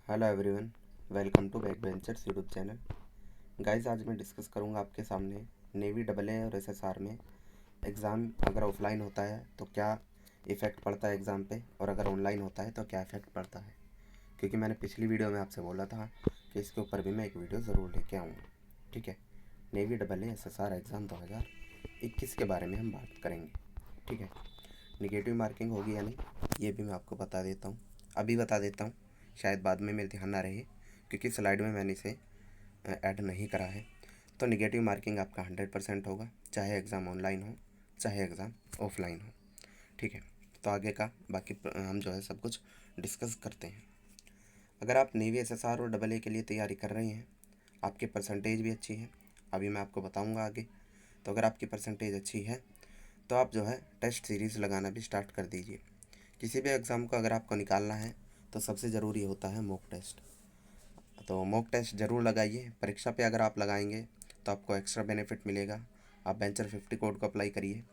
Hello everyone, welcome to back ventures YouTube channel. Guys, आज मैं discuss करूंगा आपके सामने नेवी डबल ए और एसएसआर में एग्ज़ाम अगर ऑफलाइन होता है तो क्या इफ़ेक्ट पड़ता है एग्ज़ाम पे, और अगर ऑनलाइन होता है तो क्या इफ़ेक्ट पड़ता है। क्योंकि मैंने पिछली वीडियो में आपसे बोला था कि इसके ऊपर भी मैं एक वीडियो ज़रूर लेके आऊँगा। ठीक है, navy double A SSR exam 2021 के बारे में हम बात करेंगे। ठीक है, निगेटिव मार्किंग होगी या नहीं ये भी मैं आपको बता देता हूँ, अभी बता देता हूँ, शायद बाद में मेरे ध्यान ना रहे क्योंकि स्लाइड में मैंने इसे ऐड नहीं करा है। तो निगेटिव मार्किंग आपका 100% होगा, चाहे एग्ज़ाम ऑनलाइन हो चाहे एग्ज़ाम ऑफलाइन हो। ठीक है, तो आगे का बाकी हम जो है सब कुछ डिस्कस करते हैं। अगर आप नेवी एसएसआर और डबल ए के लिए तैयारी कर रहे हैं, आपकी परसेंटेज भी अच्छी है, अभी मैं आपको बताऊँगा आगे। तो अगर आपकी परसेंटेज अच्छी है तो आप जो है टेस्ट सीरीज़ लगाना भी स्टार्ट कर दीजिए। किसी भी एग्ज़ाम को अगर आपको निकालना है तो सबसे ज़रूरी होता है मॉक टेस्ट। तो मॉक टेस्ट ज़रूर लगाइए। परीक्षा पे अगर आप लगाएंगे तो आपको एक्स्ट्रा बेनिफिट मिलेगा। आप बेंचर 50 कोड को अप्लाई करिए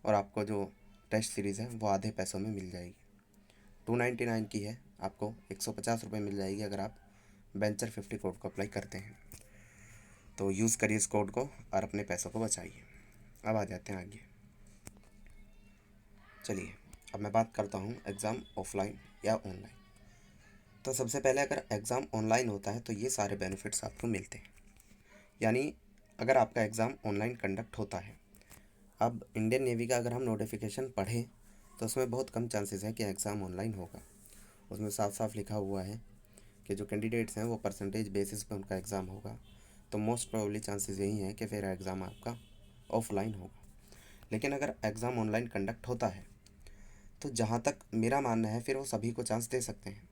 और आपको जो टेस्ट सीरीज़ है वो आधे पैसों में मिल जाएगी। 299 की है, आपको 150 रुपये मिल जाएगी अगर आप बेंचर 50 कोड को अप्लाई करते हैं। तो यूज़ करिए इस कोड को और अपने पैसों को बचाइए। अब आ जाते हैं आगे। चलिए, अब मैं बात करता हूँ एग्ज़ाम ऑफलाइन या ऑनलाइन। तो सबसे पहले अगर एग्ज़ाम ऑनलाइन होता है तो ये सारे बेनिफिट्स आपको मिलते हैं। यानी अगर आपका एग्ज़ाम ऑनलाइन कंडक्ट होता है, अब इंडियन नेवी का अगर हम नोटिफिकेशन पढ़ें तो उसमें बहुत कम चांसेस है कि एग्ज़ाम ऑनलाइन होगा। उसमें साफ साफ लिखा हुआ है कि जो कैंडिडेट्स हैं वो परसेंटेज बेसिस पे उनका एग्ज़ाम होगा। तो मोस्ट प्रोबेबली चांसेस यही हैं कि फिर एग्ज़ाम आपका ऑफलाइन होगा। लेकिन अगर एग्ज़ाम ऑनलाइन कंडक्ट होता है तो जहाँ तक मेरा मानना है फिर वो सभी को चांस दे सकते हैं,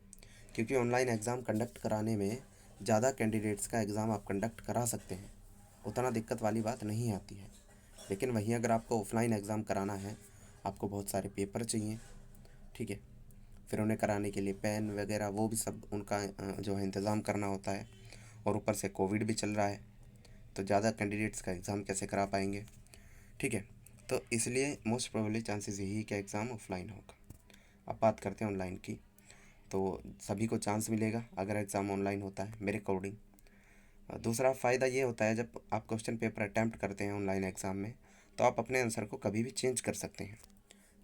क्योंकि ऑनलाइन एग्ज़ाम कंडक्ट कराने में ज़्यादा कैंडिडेट्स का एग्ज़ाम आप कंडक्ट करा सकते हैं, उतना दिक्कत वाली बात नहीं आती है। लेकिन वहीं अगर आपको ऑफलाइन एग्ज़ाम कराना है, आपको बहुत सारे पेपर चाहिए। ठीक है, फिर उन्हें कराने के लिए पेन वगैरह वो भी सब उनका जो है इंतज़ाम करना होता है, और ऊपर से कोविड भी चल रहा है तो ज़्यादा कैंडिडेट्स का एग्ज़ाम कैसे करा पाएंगे। ठीक है, तो इसलिए मोस्ट प्रोबेबली चांसेस यही है कि एग्ज़ाम ऑफलाइन होगा। अब बात करते हैं ऑनलाइन की। तो सभी को चांस मिलेगा अगर एग्ज़ाम ऑनलाइन होता है मेरे अकॉर्डिंग। दूसरा फ़ायदा ये होता है, जब आप क्वेश्चन पेपर अटैम्प्ट करते हैं ऑनलाइन एग्ज़ाम में तो आप अपने आंसर को कभी भी चेंज कर सकते हैं,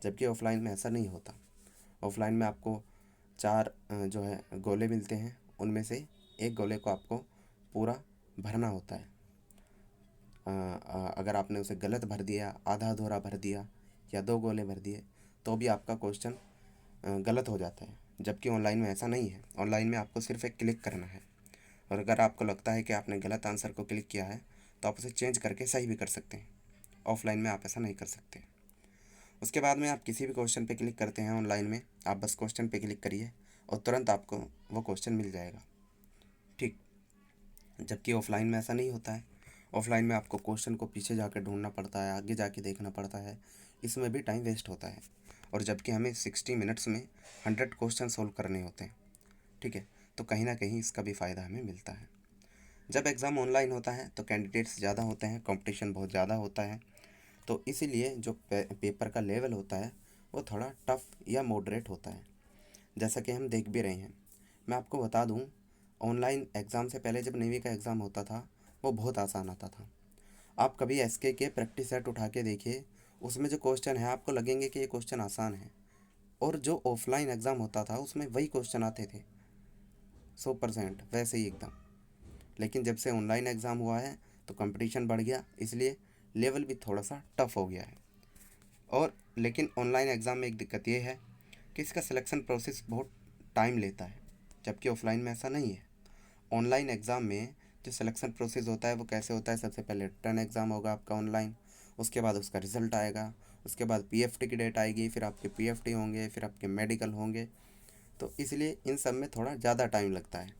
जबकि ऑफलाइन में ऐसा नहीं होता। ऑफलाइन में आपको चार जो है गोले मिलते हैं, उनमें से एक गोले को आपको पूरा भरना होता है। अगर आपने उसे गलत भर दिया, आधा अधूरा भर दिया या दो गोले भर दिए तो भी आपका क्वेश्चन गलत हो जाता है, जबकि ऑनलाइन में ऐसा नहीं है। ऑनलाइन में आपको सिर्फ एक क्लिक करना है, और अगर आपको लगता है कि आपने गलत आंसर को क्लिक किया है तो आप उसे चेंज करके सही भी कर सकते हैं। ऑफलाइन में आप ऐसा नहीं कर सकते। उसके बाद में आप किसी भी क्वेश्चन पे क्लिक करते हैं ऑनलाइन में, आप बस क्वेश्चन पे क्लिक करिए और तुरंत आपको वो क्वेश्चन मिल जाएगा। ठीक, जबकि ऑफलाइन में ऐसा नहीं होता है। ऑफलाइन में आपको क्वेश्चन को पीछे जाकर ढूंढना पड़ता है, आगे जाके देखना पड़ता है, इसमें भी टाइम वेस्ट होता है। और जबकि हमें 60 मिनट्स में 100 क्वेश्चन सोल्व करने होते हैं। ठीक है, तो कहीं ना कहीं इसका भी फ़ायदा हमें मिलता है। जब एग्ज़ाम ऑनलाइन होता है तो कैंडिडेट्स ज़्यादा होते हैं, कंपटीशन बहुत ज़्यादा होता है, तो इसीलिए जो पेपर का लेवल होता है वो थोड़ा टफ़ या मॉडरेट होता है, जैसा कि हम देख भी रहे हैं। मैं आपको बता दूं, ऑनलाइन एग्ज़ाम से पहले जब नेवी का एग्ज़ाम होता था वो बहुत आसान आता था। आप कभी एसके के प्रैक्टिस सेट उठा के देखिए, उसमें जो क्वेश्चन है आपको लगेंगे कि ये क्वेश्चन आसान है, और जो ऑफलाइन एग्ज़ाम होता था उसमें वही क्वेश्चन आते थे 100% वैसे ही एकदम। लेकिन जब से ऑनलाइन एग्ज़ाम हुआ है तो कंपटीशन बढ़ गया, इसलिए लेवल भी थोड़ा सा टफ़ हो गया है। और लेकिन ऑनलाइन एग्ज़ाम में एक दिक्कत ये है कि इसका सिलेक्शन प्रोसेस बहुत टाइम लेता है, जबकि ऑफलाइन में ऐसा नहीं है। ऑनलाइन एग्ज़ाम में जो सिलेक्शन प्रोसेस होता है वो कैसे होता है, सबसे पहले रिटर्न एग्ज़ाम होगा आपका ऑनलाइन, उसके बाद उसका रिज़ल्ट आएगा, उसके बाद पीएफटी की डेट आएगी, फिर आपके पीएफटी होंगे, फिर आपके मेडिकल होंगे। तो इसलिए इन सब में थोड़ा ज़्यादा टाइम लगता है,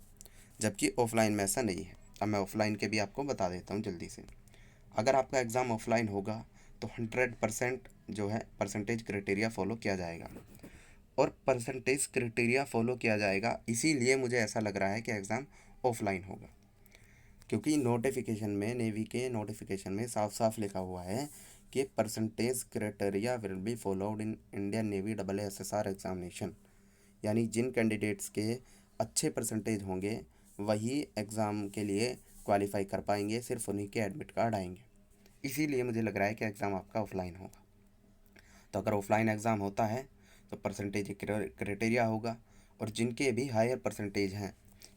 जबकि ऑफलाइन में ऐसा नहीं है। अब मैं ऑफलाइन के भी आपको बता देता हूँ जल्दी से। अगर आपका एग्ज़ाम ऑफलाइन होगा तो 100% जो है परसेंटेज क्राइटेरिया फॉलो किया जाएगा, और परसेंटेज क्राइटेरिया फॉलो किया जाएगा इसीलिए मुझे ऐसा लग रहा है कि एग्ज़ाम ऑफलाइन होगा, क्योंकि नोटिफिकेशन में, नेवी के नोटिफिकेशन में साफ साफ लिखा हुआ है कि percentage criteria will be followed in Indian navy double SSR examination. यानी जिन कैंडिडेट्स के अच्छे परसेंटेज होंगे वही एग्ज़ाम के लिए क्वालिफाई कर पाएंगे, सिर्फ उन्हीं के एडमिट कार्ड आएंगे। इसीलिए मुझे लग रहा है कि एग्ज़ाम आपका ऑफलाइन होगा। तो अगर ऑफलाइन एग्ज़ाम होता है तो परसेंटेज क्राइटेरिया होगा, और जिनके भी हायर परसेंटेज हैं,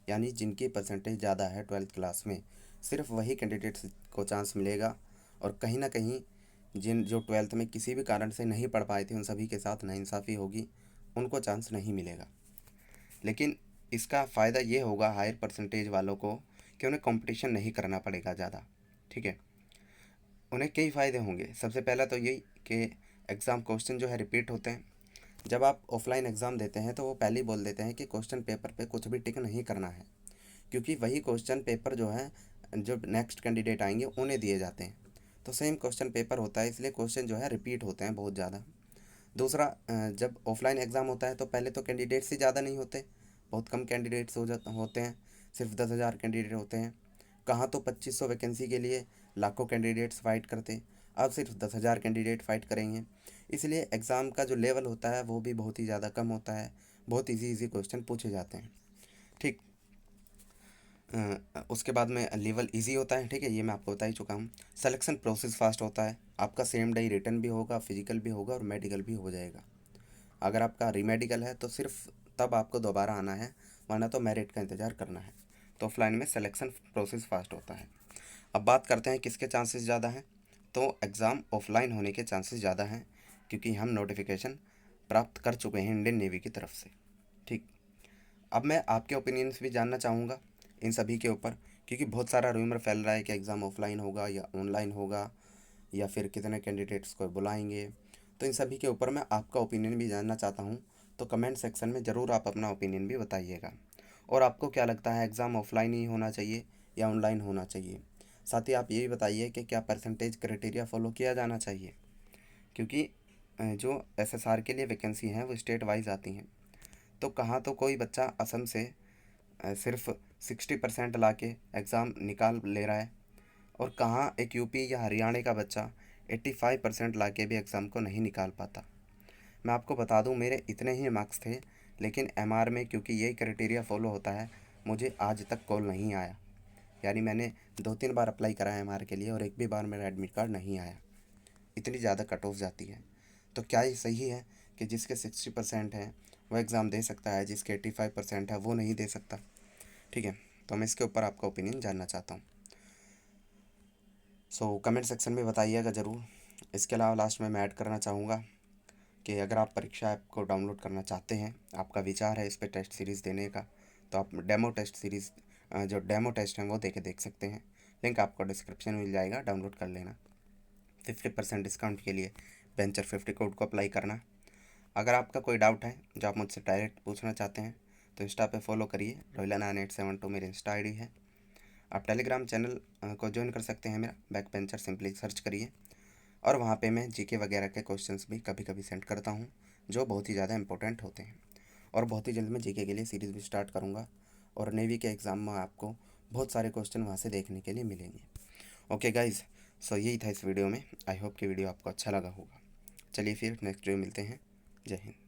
यानी जिनकी परसेंटेज ज़्यादा है 12th क्लास में, सिर्फ वही कैंडिडेट्स को चांस मिलेगा। और कहीं ना कहीं जो 12th में किसी भी कारण से नहीं पढ़ पाए थे उन सभी के साथ नाइंसाफ़ी होगी, उनको चांस नहीं मिलेगा। लेकिन इसका फ़ायदा ये होगा हायर परसेंटेज वालों को कि उन्हें कंपटीशन नहीं करना पड़ेगा ज़्यादा। ठीक है, उन्हें कई फ़ायदे होंगे। सबसे पहला तो यही कि एग्ज़ाम क्वेश्चन जो है रिपीट होते हैं। जब आप ऑफलाइन एग्ज़ाम देते हैं तो वो पहले ही बोल देते हैं कि क्वेश्चन पेपर पे कुछ भी टिक नहीं करना है, क्योंकि वही क्वेश्चन पेपर जो है जो नेक्स्ट कैंडिडेट आएंगे उन्हें दिए जाते हैं। तो सेम क्वेश्चन पेपर होता है, इसलिए क्वेश्चन जो है रिपीट होते हैं बहुत ज़्यादा। दूसरा, जब ऑफलाइन एग्ज़ाम होता है तो पहले तो कैंडिडेट्स ही ज़्यादा नहीं होते, बहुत कम कैंडिडेट्स होते हैं, सिर्फ 10,000 कैंडिडेट होते हैं। कहाँ तो 2500 वैकेंसी के लिए लाखों कैंडिडेट्स फाइट करते, अब सिर्फ 10,000 कैंडिडेट फाइट करेंगे। इसलिए एग्ज़ाम का जो लेवल होता है वो भी बहुत ही ज़्यादा कम होता है, बहुत इजी क्वेश्चन पूछे जाते हैं। ठीक, उसके बाद में लेवल इजी होता है। ठीक है, ये मैं आपको बता ही चुका हूँ। सिलेक्शन प्रोसेस फास्ट होता है, आपका सेम डे रिटन भी होगा, फिजिकल भी होगा और मेडिकल भी हो जाएगा। अगर आपका रीमेडिकल है तो सिर्फ तब आपको दोबारा आना है, वरना तो मेरिट का इंतज़ार करना है। तो ऑफलाइन में सिलेक्शन प्रोसेस फास्ट होता है। अब बात करते हैं किसके चांसेस ज़्यादा हैं। तो एग्ज़ाम ऑफलाइन होने के चांसेस ज़्यादा हैं, क्योंकि हम नोटिफिकेशन प्राप्त कर चुके हैं इंडियन नेवी की तरफ से। ठीक, अब मैं आपके ओपिनियंस भी जानना चाहूँगा इन सभी के ऊपर, क्योंकि बहुत सारा रूमर फैल रहा है कि एग्ज़ाम ऑफलाइन होगा या ऑनलाइन होगा, या फिर कितने कैंडिडेट्स को बुलाएंगे। तो इन सभी के ऊपर मैं आपका ओपिनियन भी जानना चाहता हूँ। तो कमेंट सेक्शन में ज़रूर आप अपना ओपिनियन भी बताइएगा। और आपको क्या लगता है, एग्ज़ाम ऑफलाइन ही होना चाहिए या ऑनलाइन होना चाहिए? साथ ही आप ये भी बताइए कि क्या परसेंटेज क्राइटेरिया फॉलो किया जाना चाहिए, क्योंकि जो एसएसआर के लिए वैकेंसी हैं वो स्टेट वाइज आती हैं। तो कहाँ तो कोई बच्चा असम से सिर्फ 60% ला के एग्ज़ाम निकाल ले रहा है, और कहाँ एक यूपी या हरियाणा का बच्चा 85% ला के भी एग्ज़ाम को नहीं निकाल पाता। मैं आपको बता दूं, मेरे इतने ही मार्क्स थे, लेकिन एमआर में क्योंकि यही क्राइटेरिया फॉलो होता है, मुझे आज तक कॉल नहीं आया। यानी मैंने 2-3 बार अप्लाई करा है एमआर के लिए और एक भी बार मेरा एडमिट कार्ड नहीं आया। इतनी ज़्यादा कट ऑफ जाती है। तो क्या ये सही है कि जिसके 60% है वो एग्ज़ाम दे सकता है, जिसके 85% है वो नहीं दे सकता? ठीक है, तो मैं इसके ऊपर आपका ओपिनियन जानना चाहता हूँ। सो कमेंट सेक्शन में बताइएगा ज़रूर। इसके अलावा लास्ट में मैं ऐड करना चाहूँगा कि अगर आप परीक्षा ऐप को डाउनलोड करना चाहते हैं, आपका विचार है इस पर टेस्ट सीरीज़ देने का, तो आप डेमो टेस्ट सीरीज़ जो डेमो टेस्ट हैं वो देख सकते हैं। लिंक आपको डिस्क्रिप्शन में मिल जाएगा, डाउनलोड कर लेना। 50% डिस्काउंट के लिए वेंचर 50 कोड को अप्लाई करना। अगर आपका कोई डाउट है जो आप मुझसे डायरेक्ट पूछना चाहते हैं तो इंस्टा पे फॉलो करिए, रोहिला9872 मेरी इंस्टा आईडी है। आप टेलीग्राम चैनल को ज्वाइन कर सकते हैं मेरा, बैक बेंचर सिंपली सर्च करिए, और वहाँ पे मैं जीके वगैरह के क्वेश्चंस भी कभी कभी सेंड करता हूँ जो बहुत ही ज़्यादा इंपॉर्टेंट होते हैं। और बहुत ही जल्द मैं जीके के लिए सीरीज़ भी स्टार्ट करूँगा, और नेवी के एग्ज़ाम में आपको बहुत सारे क्वेश्चन वहाँ से देखने के लिए मिलेंगे। ओके गाइज़, सो यही था इस वीडियो में। आई होप कि वीडियो आपको अच्छा लगा होगा। चलिए फिर नेक्स्ट वीडियो मिलते हैं। जय हिंद।